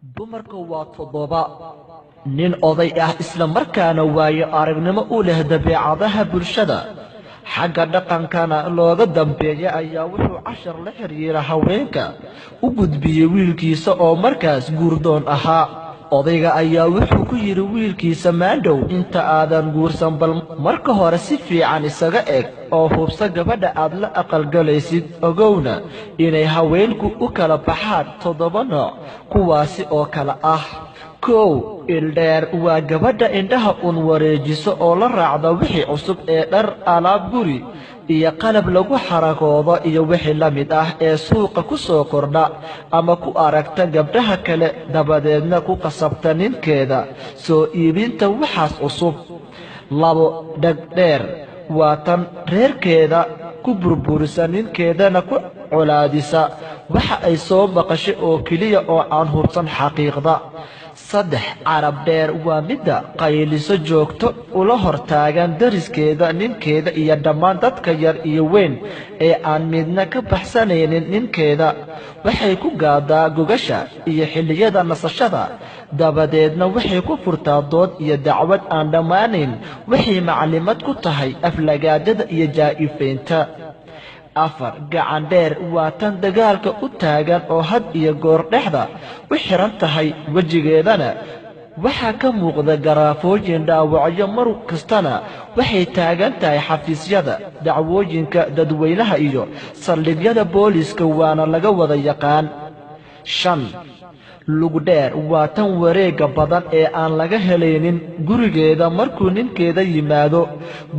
dumarku waa toddoba nin oday ah isla markaana waayo aragnimo u leh dabeecadaha bulshada xagga dhaqankana looga dambeeyay ayaa wuxuu cashar la xiriira haweenka u gudbiyay wiilkiisa oo markaas guurdoon ahaa odayga ayaa wuxuu ku yiri wiilkiisa maandhow inta aadan guursan bal marka hore si fiican isaga eg oo hubsa gabadha aad la aqalgalaysid ogowna inay haweenku u kala baxaan toddoba nooc kuwaasi oo kala ah kow ildheer waa gabadha indhaha un wareejiso oo la raacda wixii cusub ee dhar alaab guri iyo qalab lagu xarakoodo iyo wixii la mid ah ee suuqa ku soo kordha ama ku aragta gabdhaha kale dabadeedna ku qasabta ninkeeda soo iibinta waxaas cusub labo dhagdheer waa tan reerkeeda ku burburisa ninkeedana ku colaadisa waxa ay soo maqashay oo keliya oo aan hubsan xaqiiqda saddex carab dheer waa midda qayliso joogto ula hortaagan dariskeeda ninkeeda iyo dhammaan dadka yar iyo weyn ee aan midna ka baxsanaynin ninkeeda waxay ku gaadaa gogasha iyo xilliyada nasashada dabadeedna waxay ku furtaa dood iyo dacwad aan dhammaanayn waxay maclimad ku tahay aflagaadada iyo jaa'ifaynta afar gacan dheer waa tan dagaalka u taagan oo had iyo goor dhexda u xiran tahay wejigeedana waxaa ka muuqda garaafooyin dhaawacyo mar kastana waxay taagan tahay xafiisyada dacwooyinka dadweynaha iyo saldhigyada booliiska waana laga wada yaqaan shan lugdheer waa tan wareegga badan ee aan laga helaynin gurigeeda markuu ninkeeda yimaado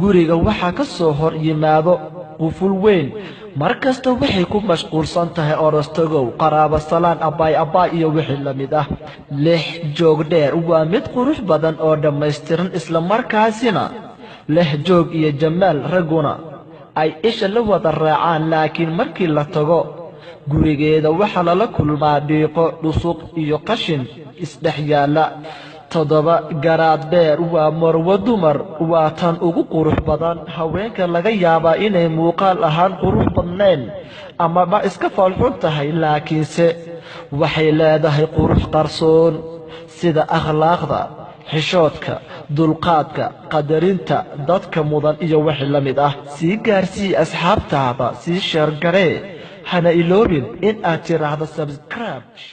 guriga waxaa ka soo hor yimaado quful weyn markasta waxay ku mashquulsan tahay orostogow qaraabo salaan abbaay iyo wixii la mid ah lix joog dheer waa mid qurux badan oo dhammaystiran isla markaasina leh joog iyo jamaal ragguna ay isha la wada raacaan laakiin markii la tago gurigeeda waxaa lala kulmaa dhiiqo dhusuq iyo qashin isdhex yaalla toddoba garaad dheer waa marwo dumar waa tan ugu qurux badan haweenka laga yaabaa inay muuqaal ahaan qurux badnayn ama ma iska falxun tahay laakiinse waxay leedahay qurux qarsoon sida akhlaaqda xishoodka dulqaadka qadarinta dadka mudan iyo wixii la mid ah sii gaarsii asxaabtaada sii sheergaree hana iloobin in aad tiraahdo subscribe